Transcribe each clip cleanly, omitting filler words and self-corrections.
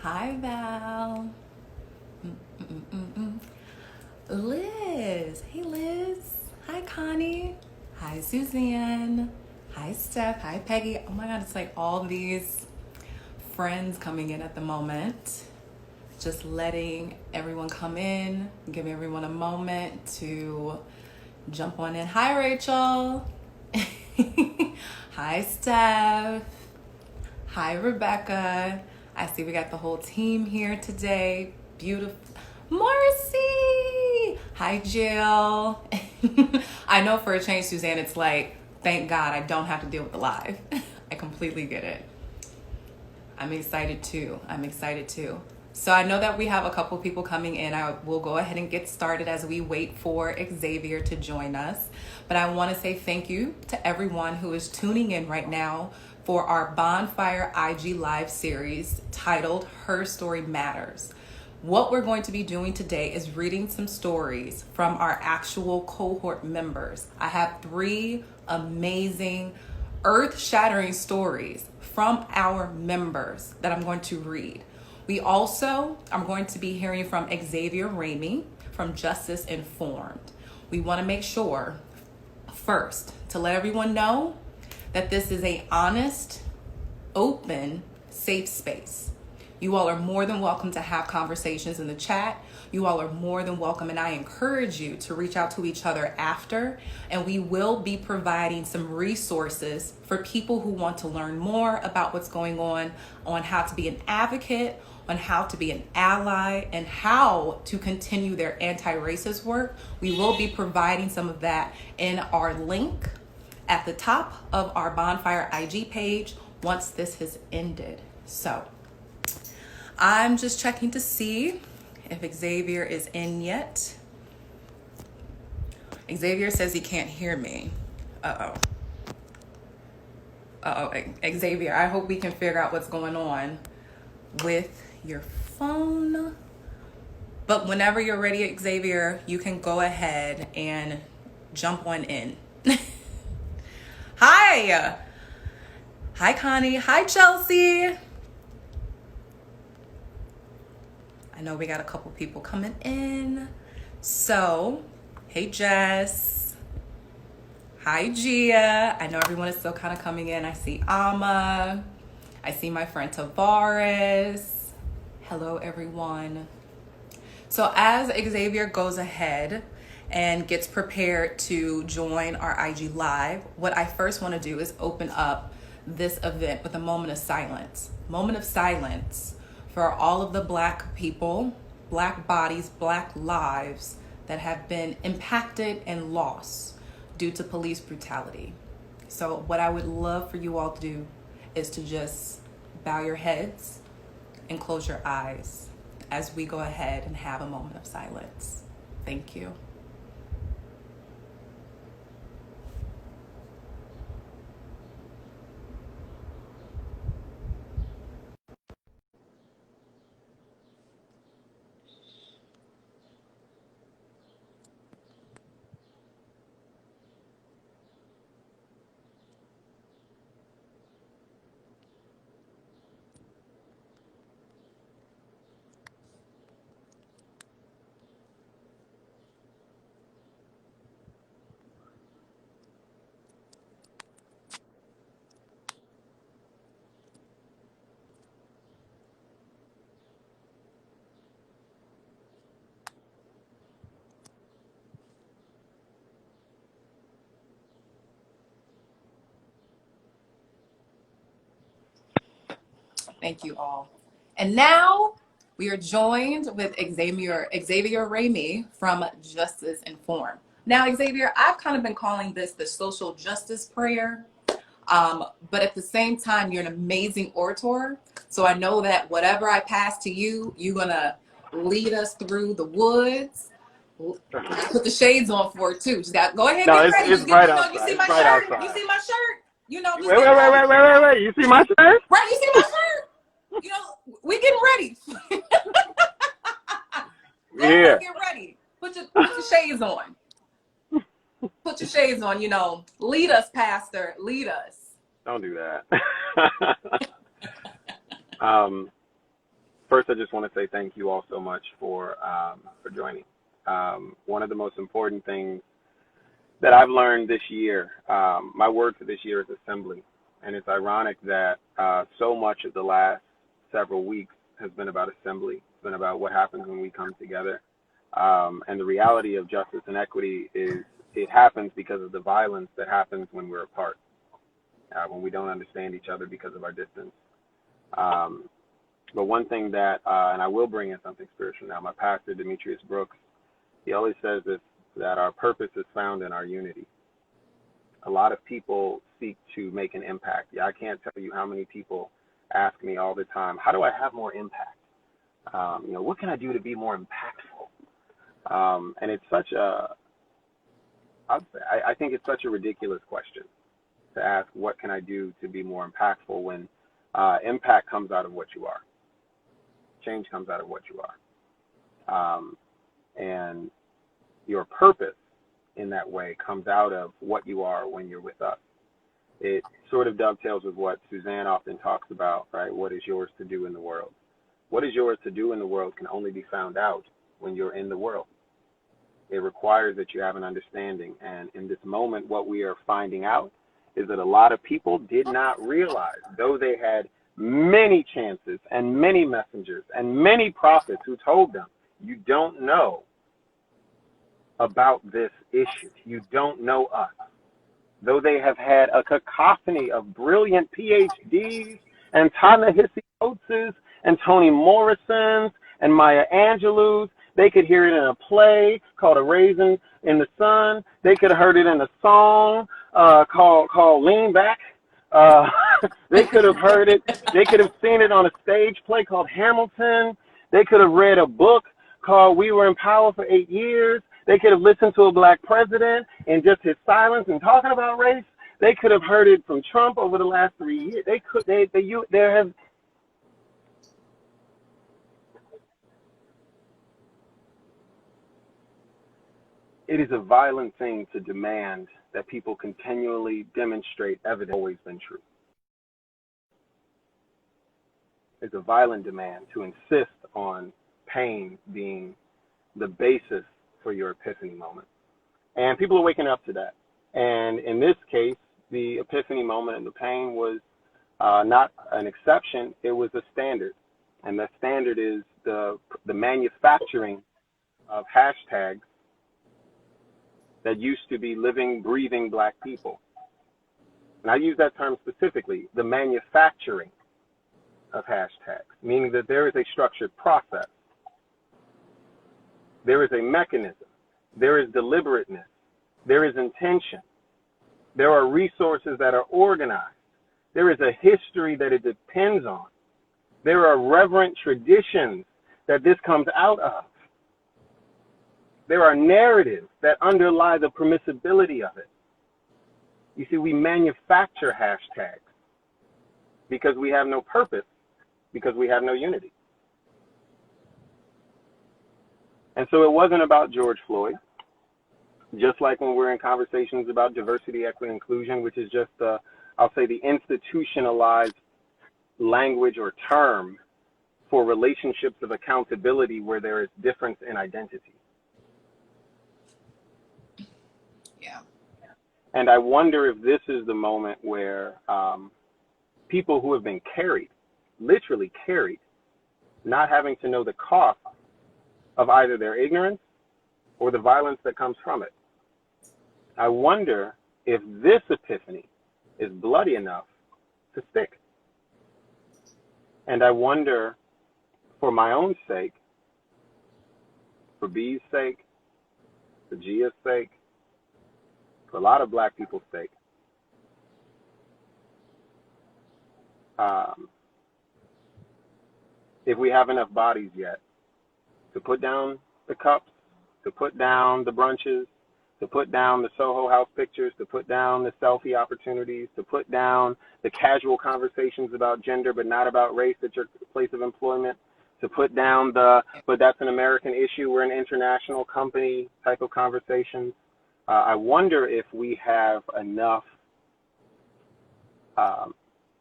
Hi, Val. Mm-mm-mm-mm. Liz. Hey, Liz. Hi, Connie. Hi, Suzanne. Hi, Steph. Hi, Peggy. Oh my God, it's like all these friends coming in at the moment. Just letting everyone come in, giving everyone a moment to jump on in. Hi, Rachel. Hi, Steph. Hi, Rebecca. I see we got the whole team here today. Beautiful. Marcy. Hi, Jill. I know for a change, Suzanne, it's like, thank God I don't have to deal with the live. I completely get it. I'm excited too. I'm excited too. So I know that we have a couple people coming in. I will go ahead and get started as we wait for Xavier to join us. But I want to say thank you to everyone who is tuning in right now for our Bonfire IG Live series titled Her Story Matters. What we're going to be doing today is reading some stories from our actual cohort members. I have 3 amazing, earth-shattering stories from our members that I'm going to read. We also are going to be hearing from Xavier Ramey from Justice Informed. We want to make sure first to let everyone know that this is a honest, open, safe space. You all are more than welcome to have conversations in the chat. You all are more than welcome, and I encourage you to reach out to each other after, and we will be providing some resources for people who want to learn more about what's going on how to be an advocate, on how to be an ally, and how to continue their anti-racist work. We will be providing some of that in our link at the top of our Bonfire IG page once this has ended. So I'm just checking to see if Xavier is in yet. Xavier says he can't hear me. Xavier, I hope we can figure out what's going on with your phone. But whenever you're ready, Xavier, you can go ahead and jump on in. Hi. Hi, Connie. Hi, Chelsea. I know we got a couple people coming in. So, hey, Jess. Hi, Gia. I know everyone is still kind of coming in. I see Ama. I see my friend Tavares. Hello, everyone. So as Xavier goes ahead and gets prepared to join our IG Live, what I first want to do is open up this event with a moment of silence. Moment of silence for all of the Black people, Black bodies, Black lives that have been impacted and lost due to police brutality. So what I would love for you all to do is to just bow your heads and close your eyes as we go ahead and have a moment of silence. Thank you. Thank you all. And now we are joined with Xavier Ramey from Justice Informed. Now, Xavier, I've kind of been calling this the social justice prayer. But at the same time, you're an amazing orator. So I know that whatever I pass to you, you're going to lead us through the woods. Put the shades on for it too. Just got go ahead, No, get it's ready. it's Just get bright you outside. see It's my bright shirt. You outside. see my shirt. Wait, Just wait, get wait, ready. wait, wait, wait, wait. You see my shirt? Right, you see my shirt. We getting ready. Go on Yeah. and get ready. Put your shades on. Put your shades on. Lead us, Pastor. Lead us. Don't do that. um, First, I just want to say thank you all so much for joining. One of the most important things that I've learned this year, my word for this year is assembly. And it's ironic that so much of the last several weeks has been about assembly. It's been about what happens when we come together. And the reality of justice and equity is it happens because of the violence that happens when we're apart, when we don't understand each other because of our distance. But one thing that, and I will bring in something spiritual now, my pastor, Demetrius Brooks, he always says this, that our purpose is found in our unity. A lot of people seek to make an impact. Yeah, I can't tell you how many people ask me all the time, how do I have more impact? What can I do to be more impactful? And it's such I think it's such a ridiculous question to ask, what can I do to be more impactful, when impact comes out of what you are. Change comes out of what you are. And your purpose in that way comes out of what you are when you're with us. It sort of dovetails with what Suzanne often talks about, right? What is yours to do in the world? What is yours to do in the world can only be found out when you're in the world. It requires that you have an understanding. And in this moment, what we are finding out is that a lot of people did not realize, though they had many chances and many messengers and many prophets who told them, you don't know about this issue. You don't know us. Though they have had a cacophony of brilliant PhDs and Ta-Nehisi Coates and Toni Morrisons and Maya Angelou's, they could hear it in a play called A Raisin in the Sun. They could have heard it in a song called Lean Back. They could have heard it. They could have seen it on a stage play called Hamilton. They could have read a book called We Were in Power for 8 Years. They could have listened to a black president and just his silence and talking about race. They could have heard it from Trump over the last 3 years. It is a violent thing to demand that people continually demonstrate evidence always been true. It's a violent demand to insist on pain being the basis for your epiphany moment. And people are waking up to that. And in this case, the epiphany moment and the pain was not an exception, it was a standard. And the standard is the manufacturing of hashtags that used to be living, breathing black people. And I use that term specifically, the manufacturing of hashtags, meaning that there is a structured process. There is a mechanism. There is deliberateness. There is intention. There are resources that are organized. There is a history that it depends on. There are reverent traditions that this comes out of. There are narratives that underlie the permissibility of it. You see, we manufacture hashtags because we have no purpose, because we have no unity. And so it wasn't about George Floyd, just like when we're in conversations about diversity, equity, inclusion, which is just, I'll say, the institutionalized language or term for relationships of accountability where there is difference in identity. Yeah. And I wonder if this is the moment where people who have been carried, literally carried, not having to know the cost of either their ignorance or the violence that comes from it. I wonder if this epiphany is bloody enough to stick. And I wonder, for my own sake, for B's sake, for Gia's sake, for a lot of black people's sake, if we have enough bodies yet to put down the cups, to put down the brunches, to put down the Soho House pictures, to put down the selfie opportunities, to put down the casual conversations about gender but not about race at your place of employment, to put down but that's an American issue, we're an international company type of conversations. I wonder if we have enough,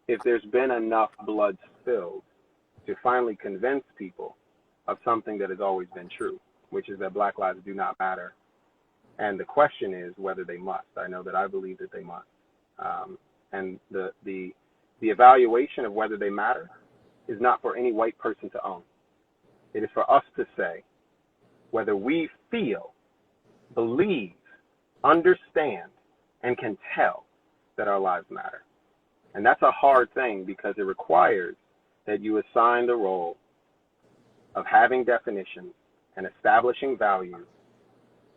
if there's been enough blood spilled to finally convince people of something that has always been true, which is that Black lives do not matter. And the question is whether they must. I know that I believe that they must. And the evaluation of whether they matter is not for any white person to own. It is for us to say whether we feel, believe, understand, and can tell that our lives matter. And that's a hard thing because it requires that you assign the role of having definitions and establishing values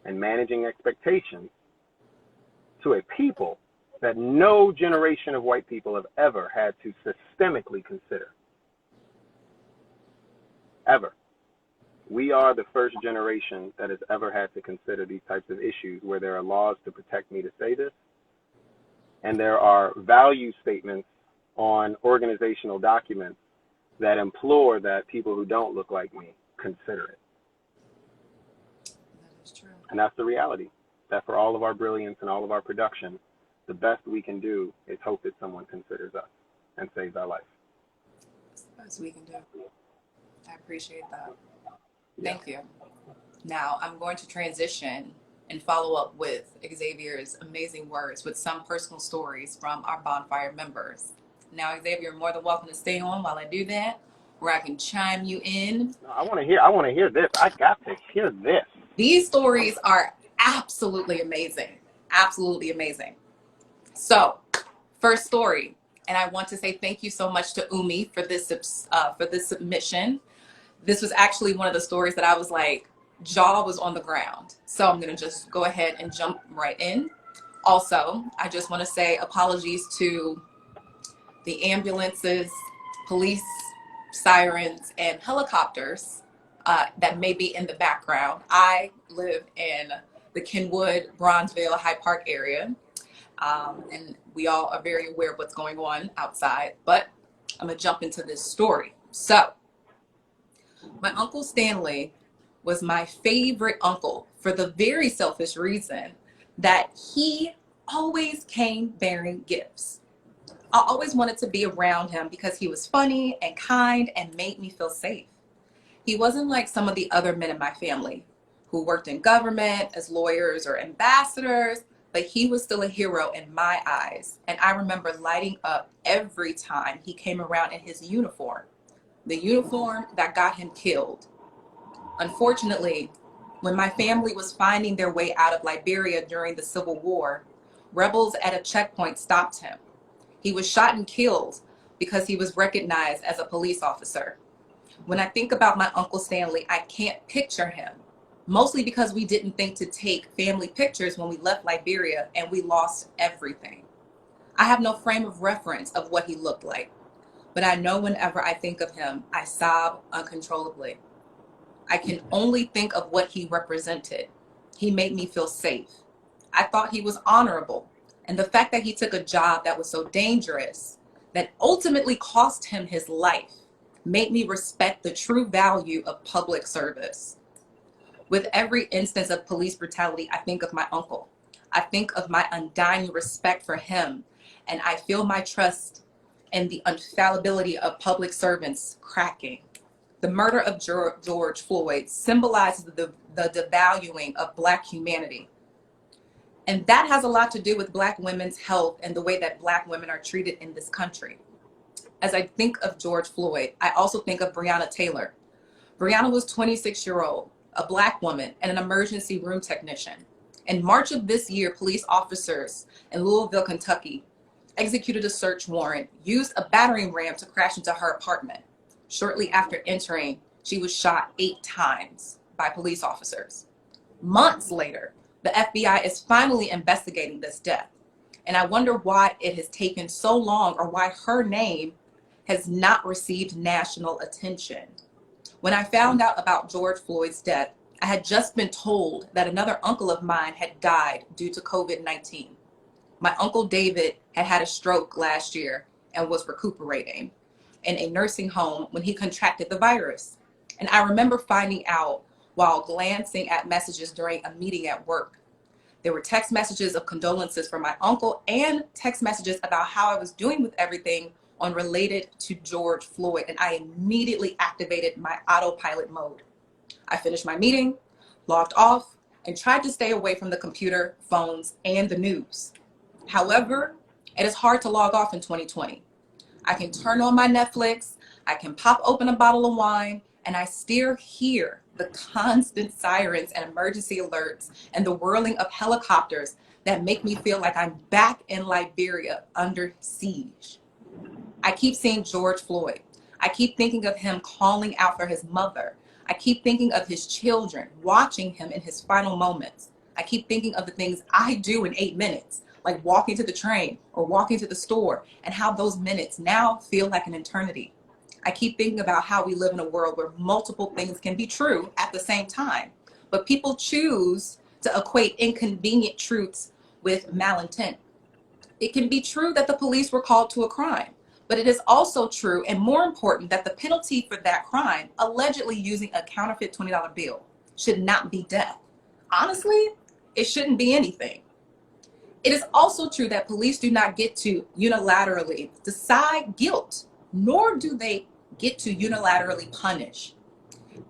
and managing expectations to a people that no generation of white people have ever had to systemically consider. Ever. We are the first generation that has ever had to consider these types of issues where there are laws to protect me to say this, and there are value statements on organizational documents that implore that people who don't look like me consider it. That is true. And that's the reality, that for all of our brilliance and all of our production, the best we can do is hope that someone considers us and saves our life. That's the best we can do. I appreciate that. Thank you. Now I'm going to transition and follow up with Xavier's amazing words with some personal stories from our bonfire members. Now, Xavier, you're more than welcome to stay on while I do that, where I can chime you in. No, I want to hear this. I got to hear this. These stories are absolutely amazing. Absolutely amazing. So, first story, and I want to say thank you so much to Umi for this submission. This was actually one of the stories that I was like, jaw was on the ground. So I'm going to just go ahead and jump right in. Also, I just want to say apologies to the ambulances, police, sirens, and helicopters that may be in the background. I live in the Kenwood, Bronzeville, Hyde Park area. And we all are very aware of what's going on outside, but I'm going to jump into this story. So, my Uncle Stanley was my favorite uncle for the very selfish reason that he always came bearing gifts. I always wanted to be around him because he was funny and kind and made me feel safe. He wasn't like some of the other men in my family who worked in government as lawyers or ambassadors, but he was still a hero in my eyes. And I remember lighting up every time he came around in his uniform, the uniform that got him killed. Unfortunately, when my family was finding their way out of Liberia during the Civil War, rebels at a checkpoint stopped him. He was shot and killed because he was recognized as a police officer. When I think about my Uncle Stanley, I can't picture him, mostly because we didn't think to take family pictures when we left Liberia and we lost everything. I have no frame of reference of what he looked like, but I know whenever I think of him, I sob uncontrollably. I can only think of what he represented. He made me feel safe. I thought he was honorable. And the fact that he took a job that was so dangerous, that ultimately cost him his life, made me respect the true value of public service. With every instance of police brutality, I think of my uncle. I think of my undying respect for him, and I feel my trust in the infallibility of public servants cracking. The murder of George Floyd symbolizes the devaluing of Black humanity. And that has a lot to do with Black women's health and the way that Black women are treated in this country. As I think of George Floyd, I also think of Breonna Taylor. Breonna was 26-year-old, a Black woman, and an emergency room technician. In March of this year, police officers in Louisville, Kentucky, executed a search warrant, used a battering ram to crash into her apartment. Shortly after entering, she was shot 8 times by police officers. Months later, the FBI is finally investigating this death. And I wonder why it has taken so long, or why her name has not received national attention. When I found out about George Floyd's death, I had just been told that another uncle of mine had died due to COVID-19. My Uncle David had had a stroke last year and was recuperating in a nursing home when he contracted the virus. And I remember finding out while glancing at messages during a meeting at work. There were text messages of condolences from my uncle and text messages about how I was doing with everything on related to George Floyd, and I immediately activated my autopilot mode. I finished my meeting, logged off, and tried to stay away from the computer, phones, and the news. However, it is hard to log off in 2020. I can turn on my Netflix, I can pop open a bottle of wine, and I still hear the constant sirens and emergency alerts and the whirling of helicopters that make me feel like I'm back in Liberia under siege. I keep seeing George Floyd. I keep thinking of him calling out for his mother. I keep thinking of his children, watching him in his final moments. I keep thinking of the things I do in 8 minutes, like walking to the train or walking to the store, and how those minutes now feel like an eternity. I keep thinking about how we live in a world where multiple things can be true at the same time, but people choose to equate inconvenient truths with malintent. It can be true that the police were called to a crime, but it is also true and more important that the penalty for that crime, allegedly using a counterfeit $20 bill, should not be death. Honestly, it shouldn't be anything. It is also true that police do not get to unilaterally decide guilt, nor do they get to unilaterally punish.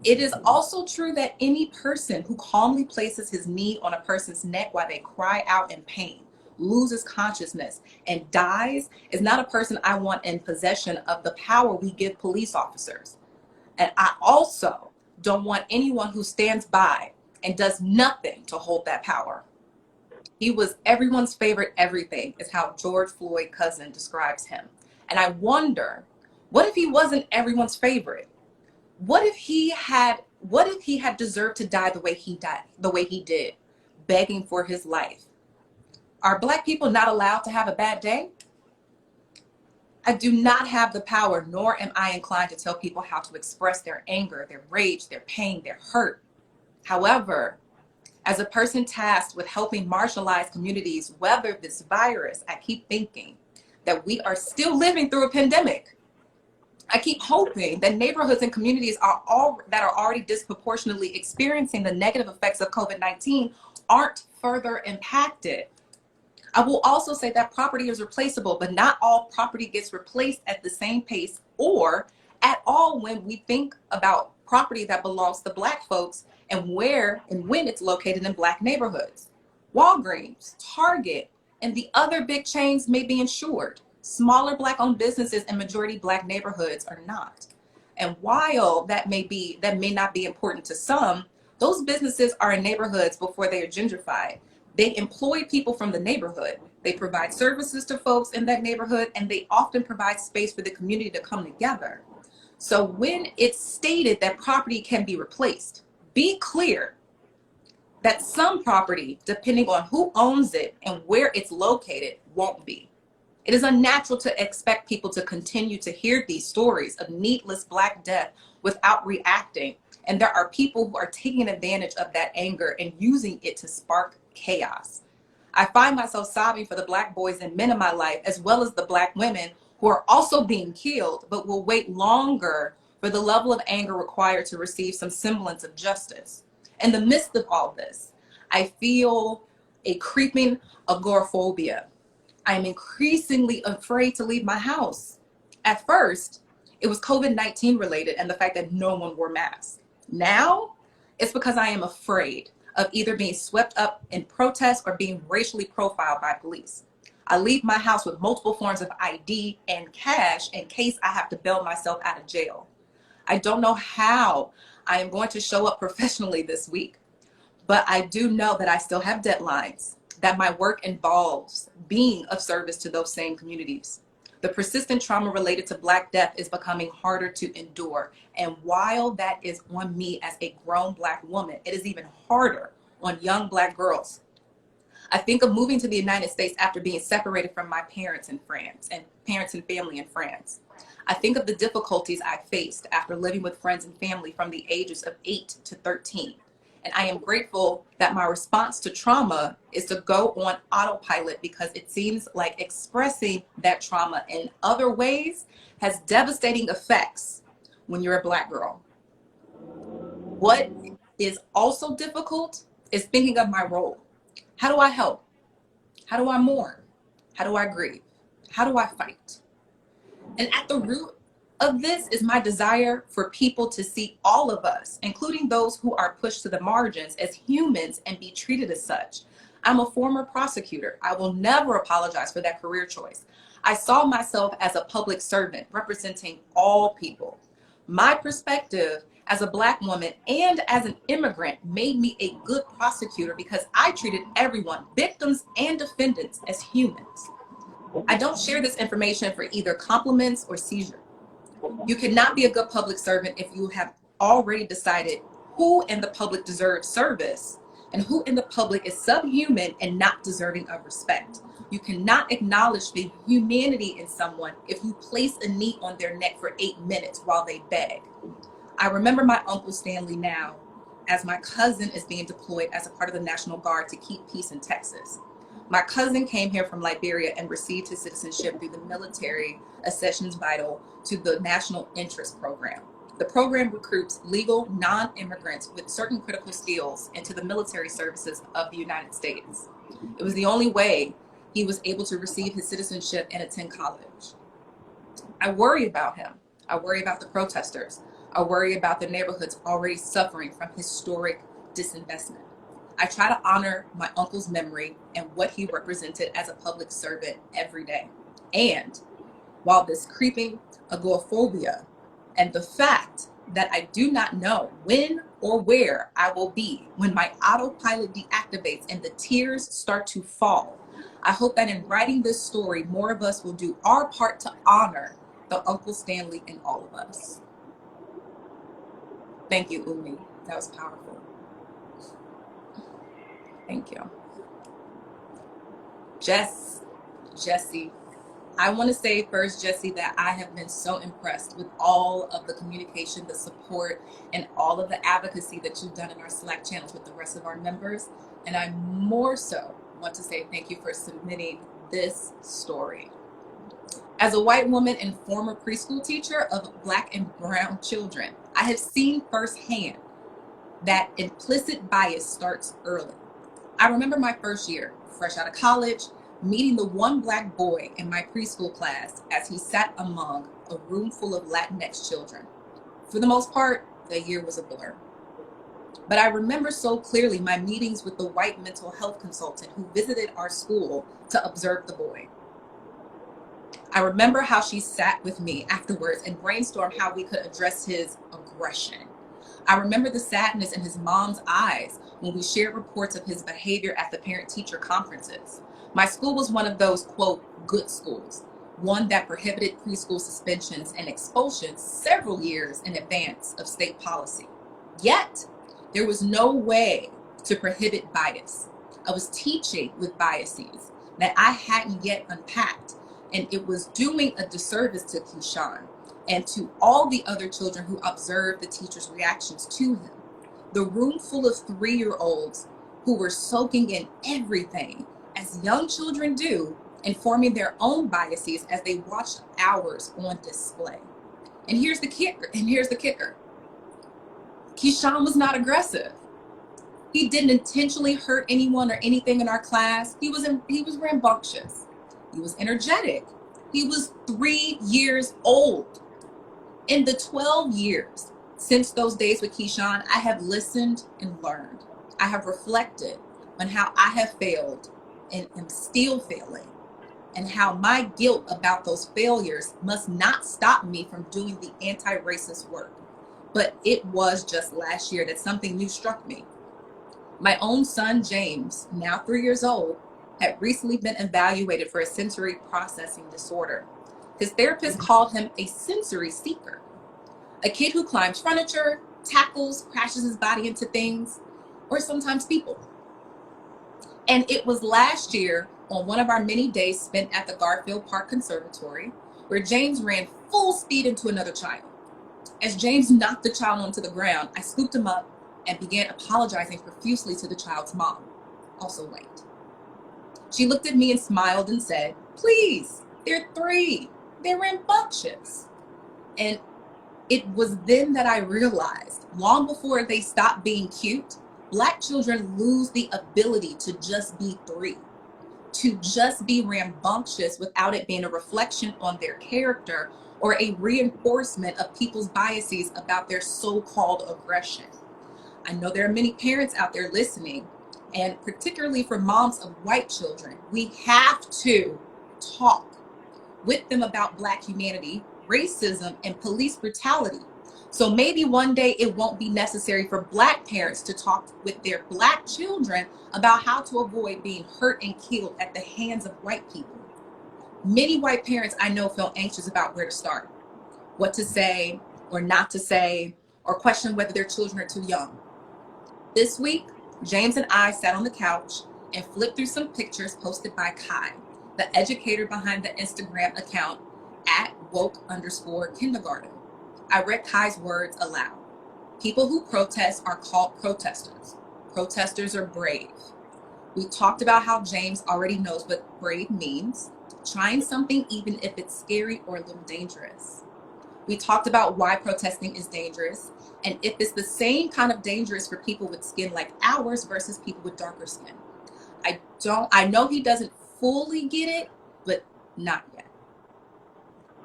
It is also true that any person who calmly places his knee on a person's neck while they cry out in pain, loses consciousness, and dies is not a person I want in possession of the power we give police officers. And I also don't want anyone who stands by and does nothing to hold that power. He was everyone's favorite everything, is how George Floyd cousin describes him. And I wonder, what if he wasn't everyone's favorite? What if he had deserved to die the way he died, the way he did, begging for his life? Are Black people not allowed to have a bad day? I do not have the power, nor am I inclined to tell people how to express their anger, their rage, their pain, their hurt. However, as a person tasked with helping marginalized communities weather this virus, I keep thinking that we are still living through a pandemic. I keep hoping that neighborhoods and communities that are already disproportionately experiencing the negative effects of COVID-19 aren't further impacted. I will also say that property is replaceable, but not all property gets replaced at the same pace or at all when we think about property that belongs to Black folks and where and when it's located in Black neighborhoods. Walgreens, Target, and the other big chains may be insured. Smaller Black-owned businesses in majority Black neighborhoods are not. And while that may not be important to some, those businesses are in neighborhoods before they are gentrified. They employ people from the neighborhood. They provide services to folks in that neighborhood, and they often provide space for the community to come together. So when it's stated that property can be replaced, be clear that some property, depending on who owns it and where it's located, won't be. It is unnatural to expect people to continue to hear these stories of needless Black death without reacting. And there are people who are taking advantage of that anger and using it to spark chaos. I find myself sobbing for the Black boys and men in my life, as well as the Black women who are also being killed, but will wait longer for the level of anger required to receive some semblance of justice. In the midst of all this, I feel a creeping agoraphobia. I am increasingly afraid to leave my house. At first, it was COVID-19 related and the fact that no one wore masks. Now, it's because I am afraid of either being swept up in protests or being racially profiled by police. I leave my house with multiple forms of ID and cash in case I have to bail myself out of jail. I don't know how I am going to show up professionally this week, but I do know that I still have deadlines, that my work involves being of service to those same communities. The persistent trauma related to Black death is becoming harder to endure. And while that is on me as a grown Black woman, it is even harder on young Black girls. I think of moving to the United States after being separated from my parents in France and parents and family in France. I think of the difficulties I faced after living with friends and family from the ages of 8 to 13. And I am grateful that my response to trauma is to go on autopilot because it seems like expressing that trauma in other ways has devastating effects when you're a Black girl. What is also difficult is thinking of my role. How do I help? How do I mourn? How do I grieve? How do I fight? And at the root of this is my desire for people to see all of us, including those who are pushed to the margins, as humans and be treated as such. I'm a former prosecutor. I will never apologize for that career choice. I saw myself as a public servant representing all people. My perspective as a Black woman and as an immigrant made me a good prosecutor because I treated everyone, victims and defendants, as humans. I don't share this information for either compliments or seizure. You cannot be a good public servant if you have already decided who in the public deserves service and who in the public is subhuman and not deserving of respect. You cannot acknowledge the humanity in someone if you place a knee on their neck for 8 minutes while they beg. I remember my Uncle Stanley now as my cousin is being deployed as a part of the National Guard to keep peace in Texas. My cousin came here from Liberia and received his citizenship through the military accessions vital to the National Interest Program. The program recruits legal non-immigrants with certain critical skills into the military services of the United States. It was the only way he was able to receive his citizenship and attend college. I worry about him. I worry about the protesters. I worry about the neighborhoods already suffering from historic disinvestment. I try to honor my uncle's memory and what he represented as a public servant every day. And while this creeping agoraphobia and the fact that I do not know when or where I will be when my autopilot deactivates and the tears start to fall, I hope that in writing this story, more of us will do our part to honor the Uncle Stanley in all of us. Thank you, Umi. That was powerful. Thank you. Jesse, I want to say first, Jesse, that I have been so impressed with all of the communication, the support, and all of the advocacy that you've done in our Slack channels with the rest of our members. And I more so want to say thank you for submitting this story. As a white woman and former preschool teacher of Black and brown children, I have seen firsthand that implicit bias starts early. I remember my first year, fresh out of college, meeting the one Black boy in my preschool class as he sat among a room full of Latinx children. For the most part, the year was a blur. But I remember so clearly my meetings with the white mental health consultant who visited our school to observe the boy. I remember how she sat with me afterwards and brainstormed how we could address his aggression. I remember the sadness in his mom's eyes when we shared reports of his behavior at the parent-teacher conferences. My school was one of those, quote, good schools, one that prohibited preschool suspensions and expulsions several years in advance of state policy. Yet, there was no way to prohibit bias. I was teaching with biases that I hadn't yet unpacked, and it was doing a disservice to Keyshawn and to all the other children who observed the teacher's reactions to him. The room full of 3-year-olds who were soaking in everything, as young children do, and forming their own biases as they watched ours on display. And here's the kicker. Keyshawn was not aggressive. He didn't intentionally hurt anyone or anything in our class. He was rambunctious. He was energetic. He was 3 years old. In the 12 years since those days with Keyshawn, I have listened and learned. I have reflected on how I have failed and am still failing, and how my guilt about those failures must not stop me from doing the anti-racist work. But it was just last year that something new struck me. My own son, James, now 3 years old, had recently been evaluated for a sensory processing disorder. His therapist called him a sensory seeker, a kid who climbs furniture, tackles, crashes his body into things, or sometimes people. And it was last year on one of our many days spent at the Garfield Park Conservatory where James ran full speed into another child. As James knocked the child onto the ground, I scooped him up and began apologizing profusely to the child's mom, also white. She looked at me and smiled and said, "Please, they're 3. They're rambunctious." And it was then that I realized, long before they stop being cute, Black children lose the ability to just be 3, to just be rambunctious without it being a reflection on their character or a reinforcement of people's biases about their so-called aggression. I know there are many parents out there listening, and particularly for moms of white children, we have to talk with them about Black humanity, racism, and police brutality. So maybe one day it won't be necessary for Black parents to talk with their Black children about how to avoid being hurt and killed at the hands of white people. Many white parents I know feel anxious about where to start, what to say or not to say, or question whether their children are too young. This week, James and I sat on the couch and flipped through some pictures posted by Kai, the educator behind the Instagram account at woke_kindergarten. I read Kai's words aloud. People who protest are called protesters. Protesters are brave. We talked about how James already knows what brave means, trying something even if it's scary or a little dangerous. We talked about why protesting is dangerous and if it's the same kind of dangerous for people with skin like ours versus people with darker skin. I know he doesn't fully get it, but not yet.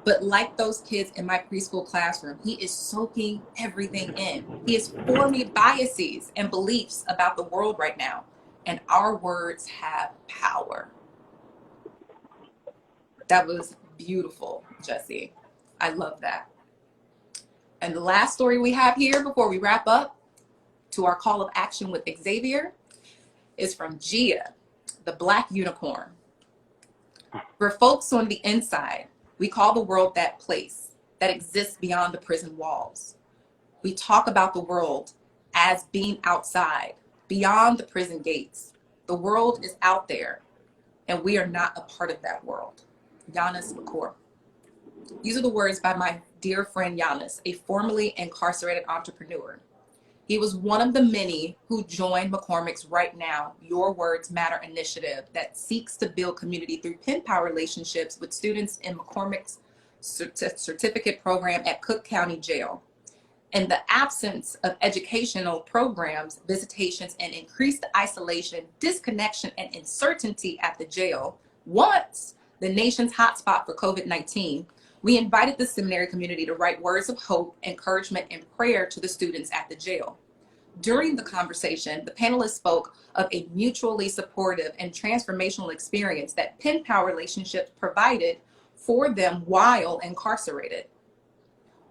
But like those kids in my preschool classroom, he is soaking everything in. He is forming biases and beliefs about the world right now. And our words have power. That was beautiful, Jesse. I love that. And the last story we have here before we wrap up to our call of action with Xavier is from Gia, the Black unicorn. For folks on the inside, we call the world that place that exists beyond the prison walls. We talk about the world as being outside, beyond the prison gates. The world is out there, and we are not a part of that world. Giannis McCord. These are the words by my dear friend Giannis, a formerly incarcerated entrepreneur. He was one of the many who joined McCormick's Right Now, Your Words Matter initiative that seeks to build community through pen pal relationships with students in McCormick's certificate program at Cook County Jail. In the absence of educational programs, visitations, and increased isolation, disconnection, and uncertainty at the jail, once the nation's hotspot for COVID-19, we invited the seminary community to write words of hope, encouragement, and prayer to the students at the jail. During the conversation, the panelists spoke of a mutually supportive and transformational experience that pen pal relationships provided for them while incarcerated.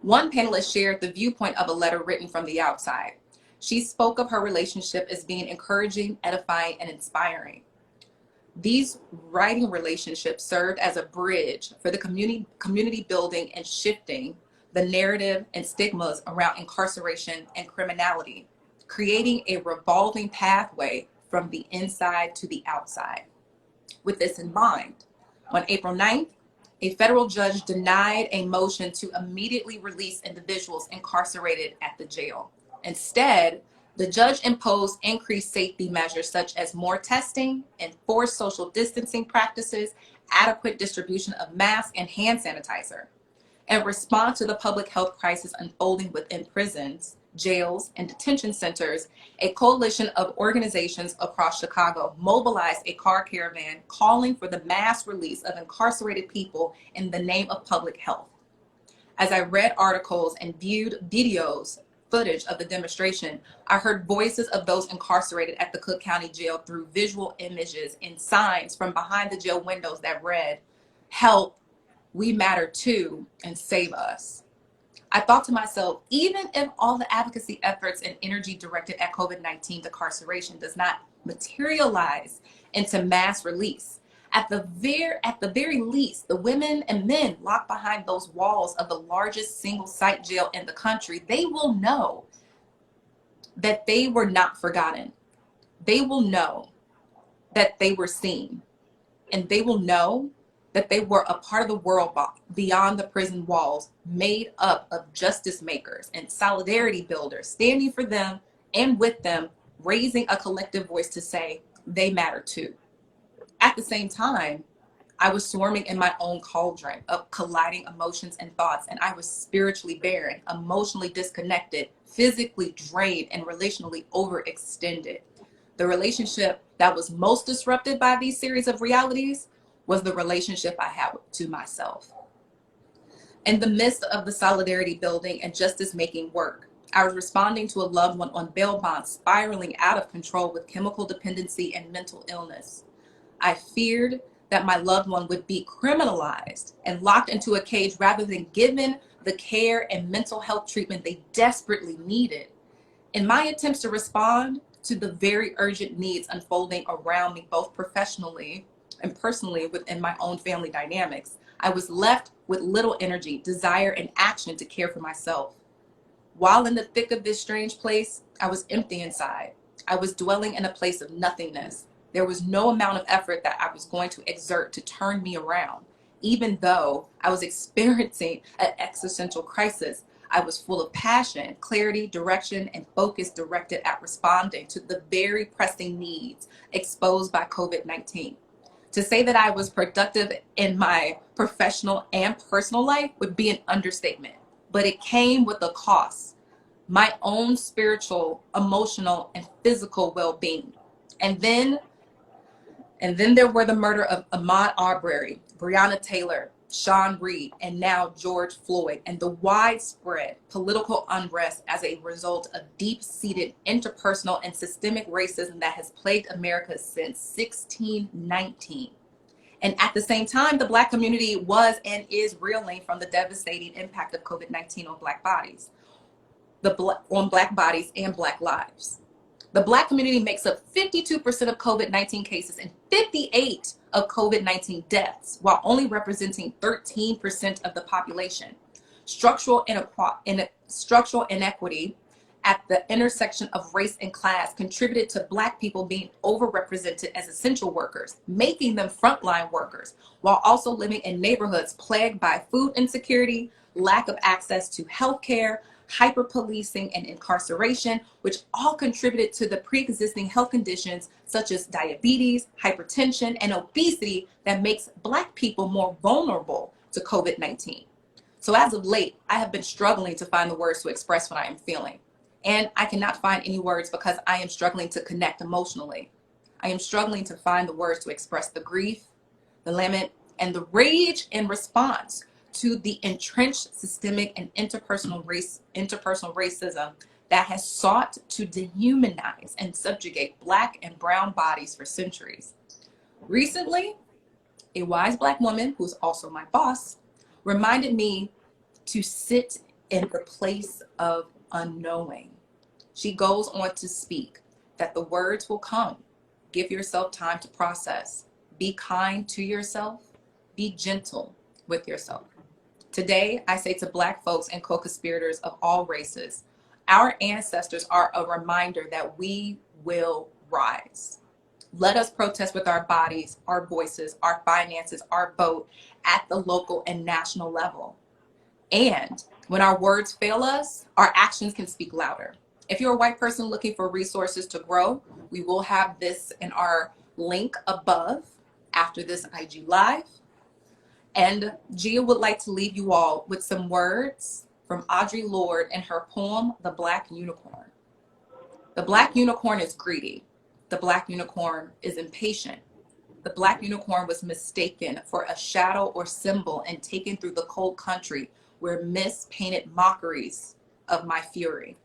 One panelist shared the viewpoint of a letter written from the outside. She spoke of her relationship as being encouraging, edifying, and inspiring. These writing relationships served as a bridge for the community building and shifting the narrative and stigmas around incarceration and criminality, creating a revolving pathway from the inside to the outside. With this in mind, on April 9th, a federal judge denied a motion to immediately release individuals incarcerated at the jail. Instead, the judge imposed increased safety measures such as more testing, enforced social distancing practices, adequate distribution of masks and hand sanitizer. In response to the public health crisis unfolding within prisons, jails, and detention centers, a coalition of organizations across Chicago mobilized a car caravan calling for the mass release of incarcerated people in the name of public health. As I read articles and viewed footage of the demonstration, I heard voices of those incarcerated at the Cook County Jail through visual images and signs from behind the jail windows that read, "Help, we matter too, and save us." I thought to myself, even if all the advocacy efforts and energy directed at COVID-19 decarceration does not materialize into mass release, at the very least, the women and men locked behind those walls of the largest single site jail in the country, they will know that they were not forgotten. They will know that they were seen, and they will know that they were a part of the world beyond the prison walls, made up of justice makers and solidarity builders, standing for them and with them, raising a collective voice to say they matter too. At the same time, I was swarming in my own cauldron of colliding emotions and thoughts, and I was spiritually barren, emotionally disconnected, physically drained, and relationally overextended. The relationship that was most disrupted by these series of realities was the relationship I had to myself. In the midst of the solidarity building and justice making work, I was responding to a loved one on bail bonds spiraling out of control with chemical dependency and mental illness. I feared that my loved one would be criminalized and locked into a cage rather than given the care and mental health treatment they desperately needed. In my attempts to respond to the very urgent needs unfolding around me, both professionally and personally within my own family dynamics, I was left with little energy, desire, and action to care for myself. While in the thick of this strange place, I was empty inside. I was dwelling in a place of nothingness. There was no amount of effort that I was going to exert to turn me around. Even though I was experiencing an existential crisis, I was full of passion, clarity, direction, and focus directed at responding to the very pressing needs exposed by COVID-19. To say that I was productive in my professional and personal life would be an understatement, but it came with a cost: my own spiritual, emotional, and physical well-being. And then there were the murder of Ahmaud Arbery, Breonna Taylor, Sean Reed, and now George Floyd, and the widespread political unrest as a result of deep-seated interpersonal and systemic racism that has plagued America since 1619. And at the same time, the Black community was and is reeling from the devastating impact of COVID-19 on Black bodies, on Black bodies and Black lives. The Black community makes up 52% of COVID-19 cases and 58% of COVID-19 deaths, while only representing 13% of the population. Structural inequity at the intersection of race and class contributed to Black people being overrepresented as essential workers, making them frontline workers, while also living in neighborhoods plagued by food insecurity, lack of access to health care, hyper-policing, and incarceration, which all contributed to the pre-existing health conditions such as diabetes, hypertension, and obesity that makes Black people more vulnerable to COVID-19. So as of late, I have been struggling to find the words to express what I am feeling. And I cannot find any words because I am struggling to connect emotionally. I am struggling to find the words to express the grief, the lament, and the rage in response to the entrenched systemic and interpersonal racism that has sought to dehumanize and subjugate Black and brown bodies for centuries. Recently, a wise Black woman, who's also my boss, reminded me to sit in the place of unknowing. She goes on to speak that the words will come. Give yourself time to process. Be kind to yourself. Be gentle with yourself. Today, I say to Black folks and co-conspirators of all races, our ancestors are a reminder that we will rise. Let us protest with our bodies, our voices, our finances, our vote at the local and national level. And when our words fail us, our actions can speak louder. If you're a white person looking for resources to grow, we will have this in our link above after this IG Live. And Gia would like to leave you all with some words from Audre Lorde in her poem, The Black Unicorn. The Black unicorn is greedy. The Black unicorn is impatient. The Black unicorn was mistaken for a shadow or symbol and taken through the cold country where mist painted mockeries of my fury.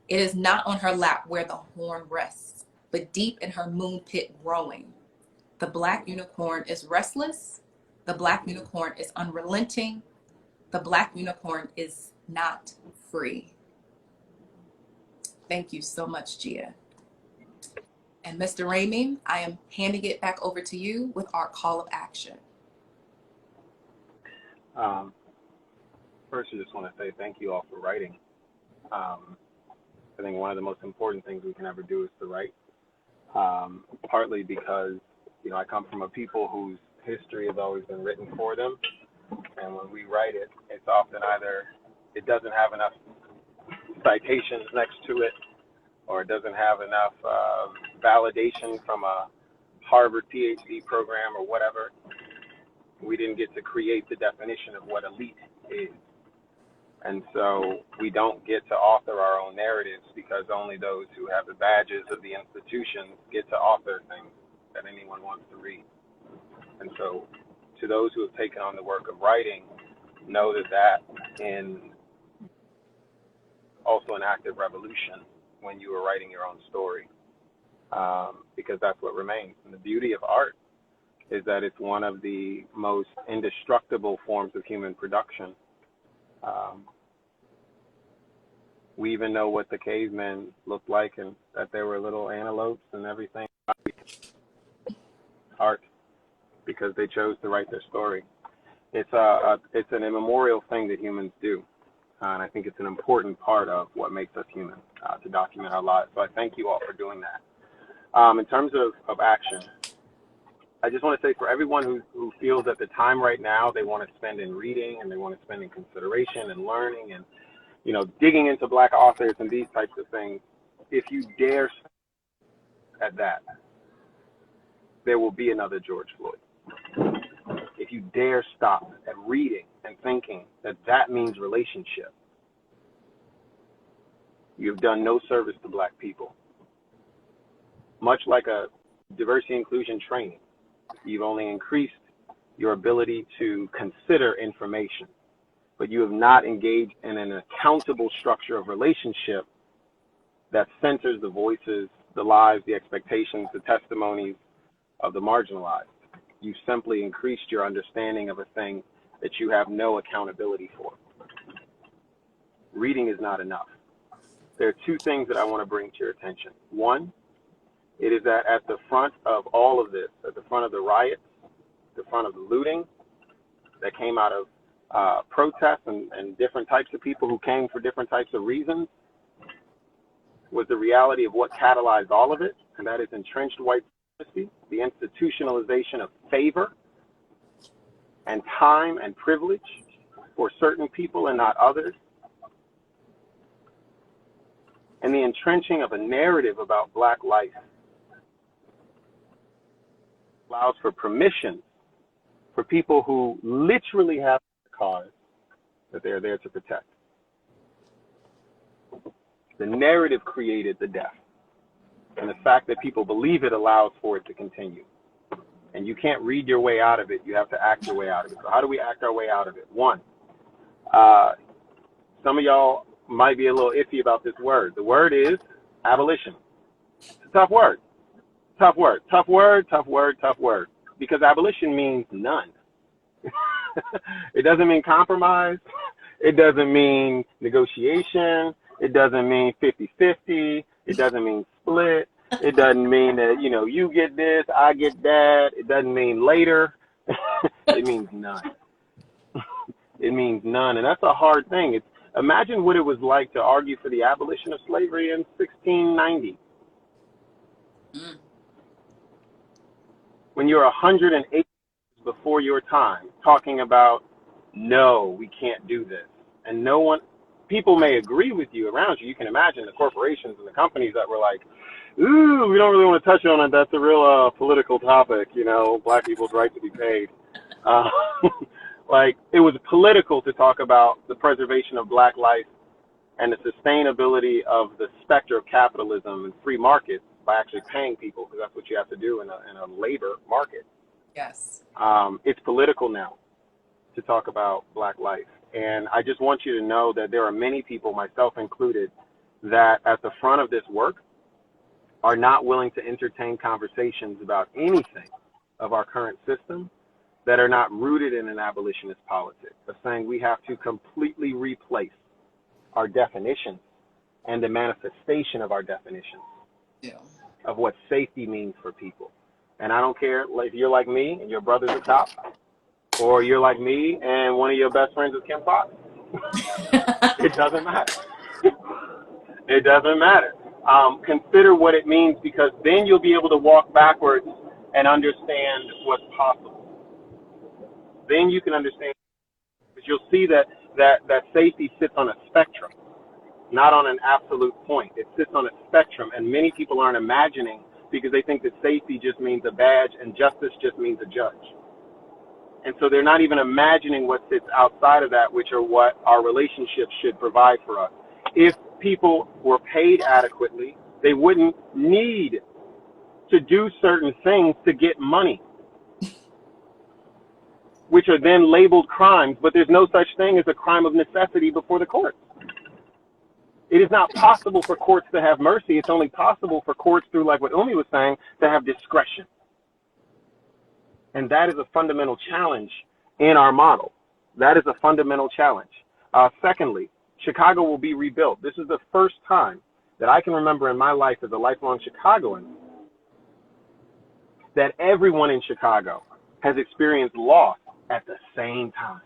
It is not on her lap where the horn rests, but deep in her moon pit growing. The Black unicorn is restless. The Black unicorn is unrelenting. The Black unicorn is not free. Thank you so much, Gia. And Mr. Ramey, I am handing it back over to you with our call of action. First, I just want to say thank you all for writing. I think one of the most important things we can ever do is to write, partly because, I come from a people whose history has always been written for them. And when we write it, it's often either it doesn't have enough citations next to it, or it doesn't have enough validation from a Harvard PhD program or whatever. We didn't get to create the definition of what elite is. And so we don't get to author our own narratives because only those who have the badges of the institutions get to author things that anyone wants to read. And so to those who have taken on the work of writing, know that in also an active revolution when you were writing your own story, because that's what remains. And the beauty of art is that it's one of the most indestructible forms of human production. We even know what the cavemen looked like, and that there were little antelopes and everything. Art, because they chose to write their story. It's an immemorial thing that humans do, and I think it's an important part of what makes us human, to document our lives. So I thank you all for doing that. In terms of action, I just want to say for everyone who feels that the time right now they want to spend in reading and they want to spend in consideration and learning and, you know, digging into Black authors and these types of things, if you dare at that, there will be another George Floyd. If you dare stop at reading and thinking that that means relationship, you've done no service to Black people. Much like a diversity inclusion training, you've only increased your ability to consider information, but you have not engaged in an accountable structure of relationship that centers the voices, the lives, the expectations, the testimonies of the marginalized. You simply increased your understanding of a thing that you have no accountability for. Reading is not enough. There are two things that I want to bring to your attention. One, it is that at the front of all of this, at the front of the riots, the front of the looting that came out of protests and different types of people who came for different types of reasons, was the reality of what catalyzed all of it, and that is entrenched white supremacy, the institutionalization of favor and time and privilege for certain people and not others, and the entrenching of a narrative about Black life allows for permission for people who literally have a cause that they're there to protect. The narrative created the death, and the fact that people believe it allows for it to continue. And you can't read your way out of it, you have to act your way out of it. So how do we act our way out of it? One, some of y'all might be a little iffy about this word. The word is abolition. It's a tough word. Tough word, tough word, tough word, tough word. Because abolition means none. It doesn't mean compromise. It doesn't mean negotiation. It doesn't mean 50-50. It doesn't mean split. It doesn't mean that, you know, you get this, I get that. It doesn't mean later. It means none. It means none. And that's a hard thing. Imagine what it was like to argue for the abolition of slavery in 1690. When you're 108 before your time, talking about, no, we can't do this. And no one, people may agree with you around you. You can imagine the corporations and the companies that were like, ooh, we don't really want to touch on it. That's a real political topic, you know, Black people's right to be paid. Like, it was political to talk about the preservation of Black life and the sustainability of the specter of capitalism and free markets by actually paying people, because that's what you have to do in a labor market. Yes. It's political now to talk about Black life. And I just want you to know that there are many people, myself included, that at the front of this work are not willing to entertain conversations about anything of our current system that are not rooted in an abolitionist politics, of saying we have to completely replace our definitions and the manifestation of our definitions of what safety means for people. And I don't care if you're like me and your brother's a cop, or you're like me and one of your best friends is Kim Fox. It doesn't matter. It doesn't matter. Consider what it means, because then you'll be able to walk backwards and understand what's possible. Then you can understand, because you'll see that safety sits on a spectrum, not on an absolute point. It sits on a spectrum, and many people aren't imagining, because they think that safety just means a badge and justice just means a judge. And so they're not even imagining what sits outside of that, which are what our relationships should provide for us. If people were paid adequately, they wouldn't need to do certain things to get money. which are then labeled crimes, but there's no such thing as a crime of necessity before the courts. It is not possible for courts to have mercy. It's only possible for courts through, like what Umi was saying, to have discretion. And that is a fundamental challenge in our model. That is a fundamental challenge. Secondly, Chicago will be rebuilt. This is the first time that I can remember in my life as a lifelong Chicagoan that everyone in Chicago has experienced loss at the same time.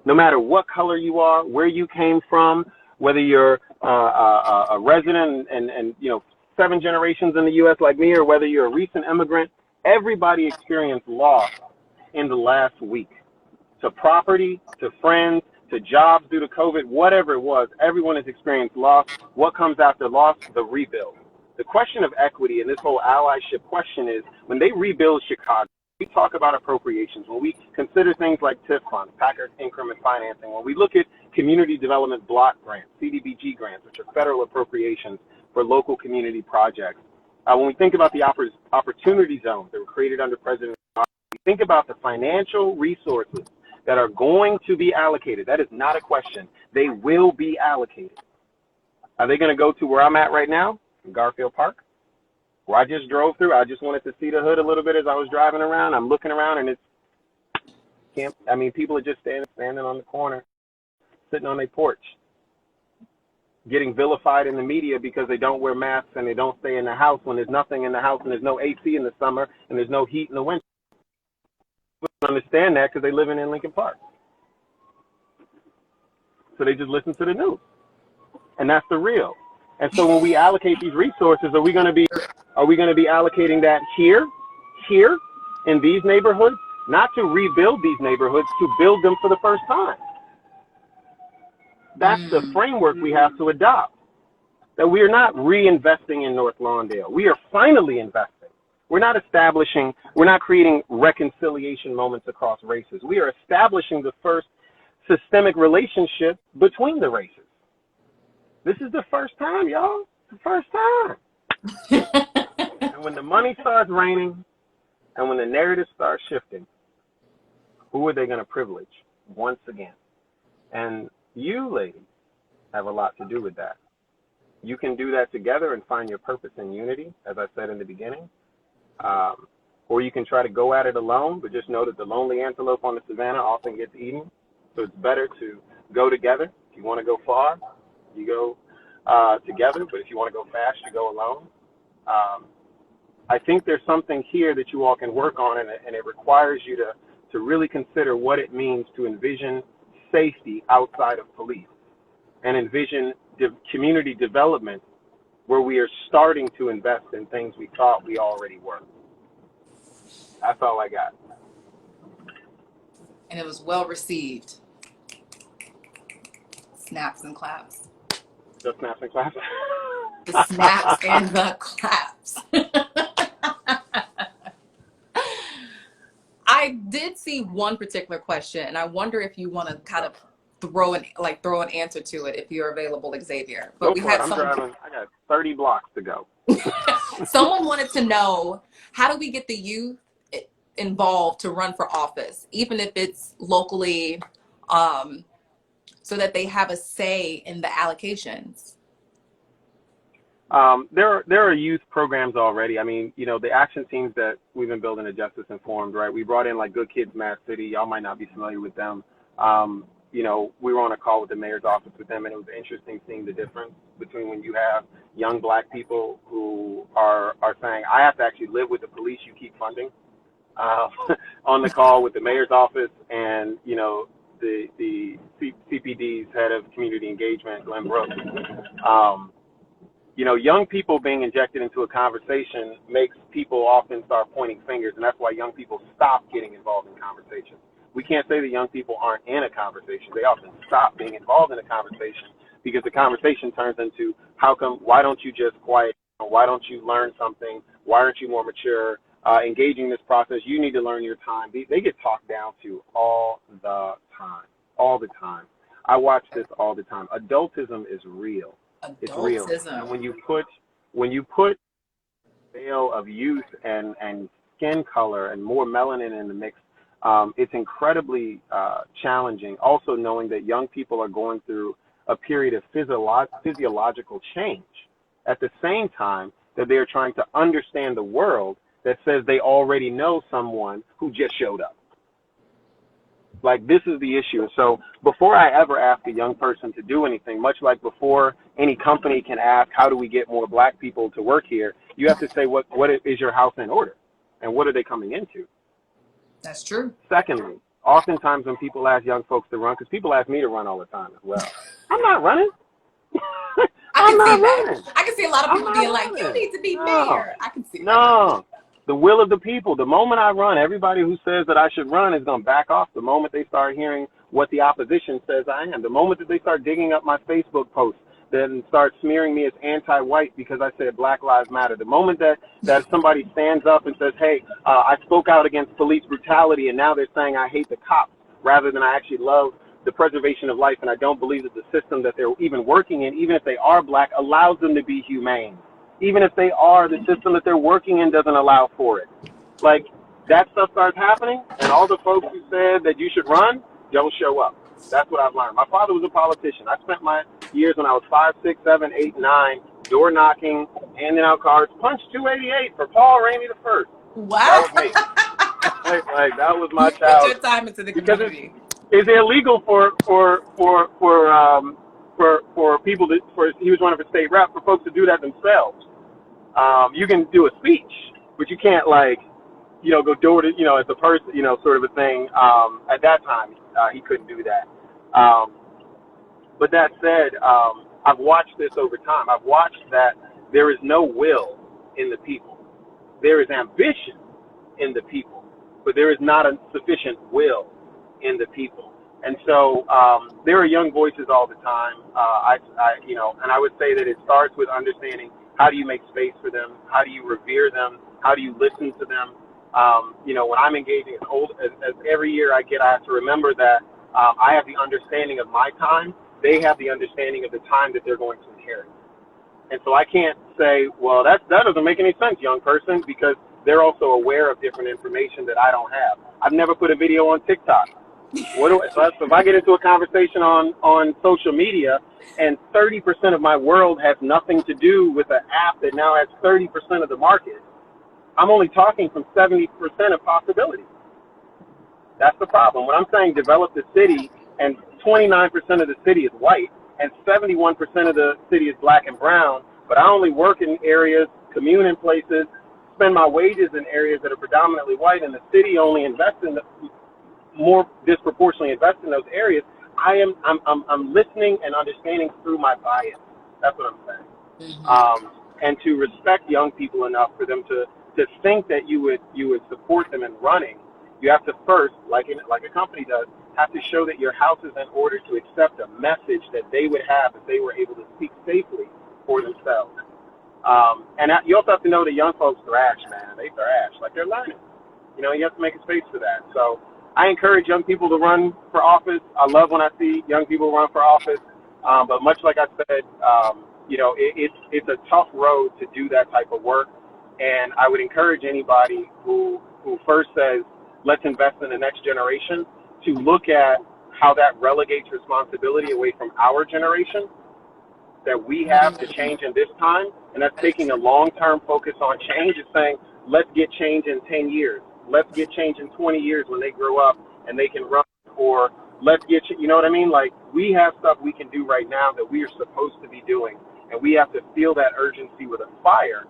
No matter what color you are, where you came from, whether you're a resident and 7 generations in the U.S. like me, or whether you're a recent immigrant, everybody experienced loss in the last week. To property, to friends, to jobs due to COVID, whatever it was, everyone has experienced loss. What comes after loss? The rebuild. The question of equity and this whole allyship question is, when they rebuild Chicago, we talk about appropriations, when we consider things like TIF funds, Packard increment financing, when we look at community development block grants, CDBG grants, which are federal appropriations for local community projects, when we think about the opportunity zones that were created under President Obama, we think about the financial resources that are going to be allocated. That is not a question. They will be allocated. Are they going to go to where I'm at right now, in Garfield Park, where I just drove through? I just wanted to see the hood a little bit as I was driving around. I'm looking around, and people are just standing on the corner, sitting on their porch, getting vilified in the media because they don't wear masks and they don't stay in the house when there's nothing in the house and there's no AC in the summer and there's no heat in the winter. People understand that because they live in Lincoln Park. So they just listen to the news. And that's the real. And so when we allocate these resources, are we going to be allocating that here, in these neighborhoods, not to rebuild these neighborhoods, to build them for the first time? That's the framework we have to adopt. That we are not reinvesting in North Lawndale. We are finally investing. We're not creating reconciliation moments across races. We are establishing the first systemic relationship between the races. This is the first time, y'all. The first time. And when the money starts raining and when the narrative starts shifting, who are they going to privilege once again? And you, ladies, have a lot to do with that. You can do that together and find your purpose in unity, as I said in the beginning. Or you can try to go at it alone, but just know that the lonely antelope on the savannah often gets eaten. So it's better to go together. If you want to go far, you go together. But if you want to go fast, you go alone. I think there's something here that you all can work on, and it requires you to really consider what it means to envision safety outside of police and envision community development where we are starting to invest in things we thought we already were. That's all I got. And it was well received. Snaps and claps. The snaps and claps? The snaps and the claps. I did see one particular question, and I wonder if you want to kind of throw an answer to it if you're available, Xavier. But we had driving. I got 30 blocks to go. Someone wanted to know, how do we get the youth involved to run for office, even if it's locally, so that they have a say in the allocations? There are youth programs already. I mean, the action teams that we've been building at Justice Informed, right? We brought in like Good Kids Mad City. Y'all might not be familiar with them. We were on a call with the mayor's office with them, and it was interesting seeing the difference between when you have young black people who are saying, I have to actually live with the police you keep funding, on the call with the mayor's office and, the CPD's head of community engagement, Glenn Brooks. Young people being injected into a conversation makes people often start pointing fingers, and that's why young people stop getting involved in conversations. We can't say that young people aren't in a conversation. They often stop being involved in a conversation because the conversation turns into, why don't you just quiet? Why don't you learn something? Why aren't you more mature? Engaging in this process, you need to learn your time. They get talked down to all the time. I watch this all the time. Adultism is real. It's real. And when you put veil of youth and skin color and more melanin in the mix It's incredibly challenging. Also knowing that young people are going through a period of physiological change at the same time that they're trying to understand the world that says they already know someone who just showed up. Like, this is the issue. So before I ever ask a young person to do anything, much like before any company can ask, how do we get more black people to work here? You have to say, what is your house in order? And what are they coming into? That's true. Secondly, oftentimes when people ask young folks to run, because people ask me to run all the time as well, I'm not running. I'm not running. I can see a lot of people being like, you need to be mayor. I can see that. No. The will of the people. The moment I run, everybody who says that I should run is going to back off the moment they start hearing what the opposition says I am. The moment that they start digging up my Facebook posts, then start smearing me as anti-white because I said Black Lives Matter. The moment that somebody stands up and says, hey, I spoke out against police brutality, and now they're saying I hate the cops rather than I actually love the preservation of life, and I don't believe that the system that they're even working in, even if they are black, allows them to be humane. Even if they are, the system that they're working in doesn't allow for it. Like, that stuff starts happening, and all the folks who said that you should run don't show up. That's what I've learned. My father was a politician. I spent my years when I was 5, 6, 7, 8, 9, door knocking, handing out cards, punch 288 for Paul Rainey the First. Wow. That was me. like that was my child. Put your time into the community. It's illegal for people to, he was running for state rep, for folks to do that themselves. You can do a speech, but you can't, like, go door to, as a person, sort of a thing. At that time, he couldn't do that. But that said, I've watched this over time. I've watched that there is no will in the people. There is ambition in the people, but there is not a sufficient will in the people. And so there are young voices all the time. And I would say that it starts with understanding, how do you make space for them? How do you revere them? How do you listen to them? When I'm engaging as every year I have to remember that I have the understanding of my time. They have the understanding of the time that they're going to inherit. And so I can't say, well, that doesn't make any sense, young person, because they're also aware of different information that I don't have. I've never put a video on TikTok. So if I get into a conversation on social media and 30% of my world has nothing to do with an app that now has 30% of the market, I'm only talking from 70% of possibilities. That's the problem. When I'm saying develop the city and 29% of the city is white and 71% of the city is black and brown, but I only work in areas, commune in places, spend my wages in areas that are predominantly white, and the city only invests in more disproportionately invest in those areas, I'm listening and understanding through my bias. That's what I'm saying. Mm-hmm. And to respect young people enough for them to think that you would support them in running, you have to first, like a company does, have to show that your house is in order to accept a message that they would have if they were able to speak safely for themselves. And you also have to know that young folks thrash, man. They thrash. Like, they're learning. You have to make a space for that. So I encourage young people to run for office. I love when I see young people run for office. But much like I said, it's a tough road to do that type of work. And I would encourage anybody who first says, let's invest in the next generation, to look at how that relegates responsibility away from our generation that we have to change in this time. And that's taking a long-term focus on change. It's saying, let's get change in 10 years. Let's get change in 20 years when they grow up and they can run. Or let's get, you know what I mean? Like, we have stuff we can do right now that we are supposed to be doing. And we have to feel that urgency with a fire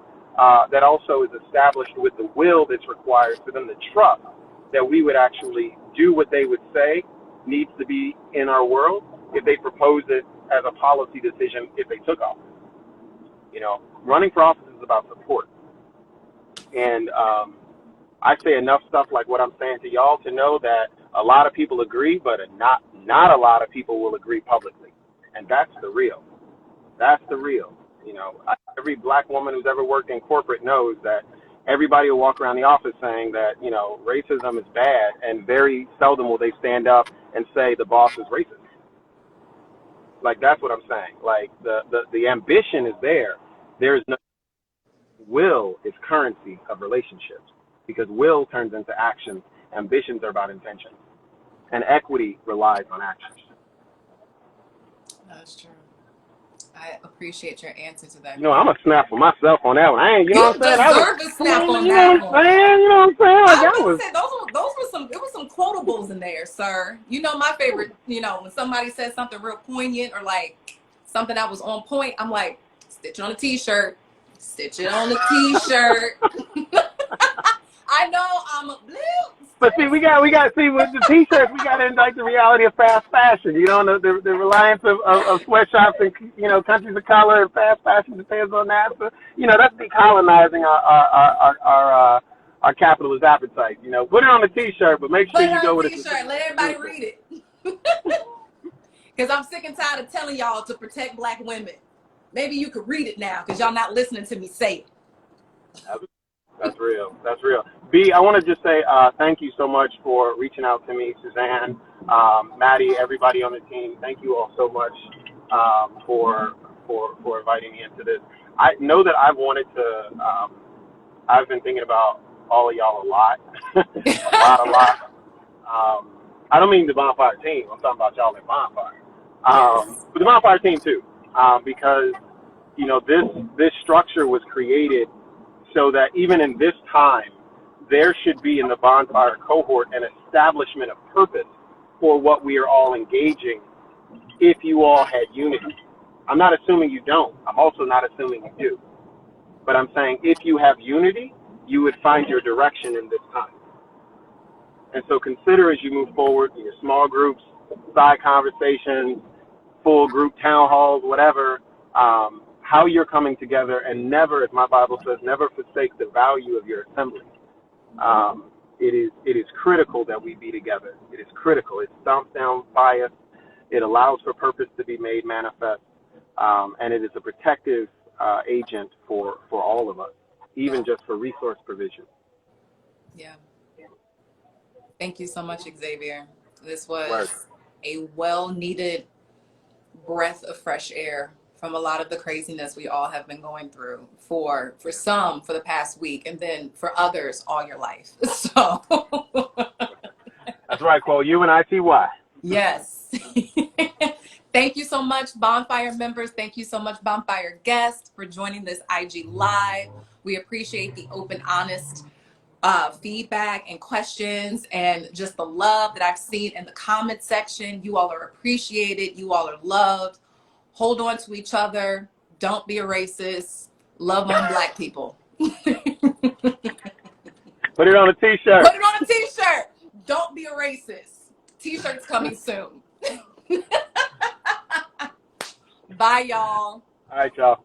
that also is established with the will that's required for them to trust that we would actually do what they would say needs to be in our world if they propose it as a policy decision if they took office. Running for office is about support. And I say enough stuff like what I'm saying to y'all to know that a lot of people agree, but not a lot of people will agree publicly. And that's the real. That's the real. Every black woman who's ever worked in corporate knows that everybody will walk around the office saying that, racism is bad, and very seldom will they stand up and say the boss is racist. Like, that's what I'm saying. Like, the ambition is there. There is no will is currency of relationships, because will turns into action, Ambitions are about intention. And equity relies on action. That's true. I appreciate your answer to that. You know, I'm a snap for myself on that one. I ain't, you know You what I'm saying? deserve a snap on you that know what one. I'm saying? You know what I'm saying? Like, I was gonna say those were some, it was some quotables in there, sir. You know, my favorite, you know, when somebody says something real poignant or like something that was on point, I'm like, stitch it on a t-shirt. Stitch it on a t-shirt. I know I'm a blue. But see, we got see with the t-shirts, we got to indict the reality of fast fashion. You know, the reliance of sweatshops and, you know, countries of color, and fast fashion depends on that. So, you know, that's decolonizing our capitalist appetite. You know, put it on a t-shirt, but make sure Put it you go on a with it. t-shirt. Let everybody read it. Because I'm sick and tired of telling y'all to protect black women. Maybe you could read it now because y'all not listening to me say it. That's real. That's real. B, I want to just say thank you so much for reaching out to me, Suzanne, Maddie, everybody on the team. Thank you all so much for inviting me into this. I know that I've wanted to. I've been thinking about all of y'all a lot, a lot. I don't mean the Bonfire team. I'm talking about y'all at Bonfire, but the Bonfire team too, because you know this structure was created so that even in this time, there should be in the Bonfire cohort an establishment of purpose for what we are all engaging if you all had unity. I'm not assuming you don't. I'm also not assuming you do. But I'm saying if you have unity, you would find your direction in this time. And so consider as you move forward in your small groups, side conversations, full group town halls, whatever, how you're coming together, and never, as my Bible says, never forsake the value of your assembly. It is critical that we be together. It is critical. It stomps down bias. It allows for purpose to be made manifest, and it is a protective agent for all of us, even just for resource provision. Yeah. Thank you so much, Xavier. This was a well-needed breath of fresh air from a lot of the craziness we all have been going through for some for the past week, and then for others all your life. So that's right, Cole. You and ITY. Yes. Thank you so much, Bonfire members. Thank you so much, Bonfire guests, for joining this IG Live. We appreciate the open, honest feedback and questions and just the love that I've seen in the comment section. You all are appreciated. You all are loved. Hold on to each other. Don't be a racist. Love on black people. Put it on a t-shirt. Put it on a t-shirt. Don't be a racist. T-shirts coming soon. Bye, y'all. All right, y'all.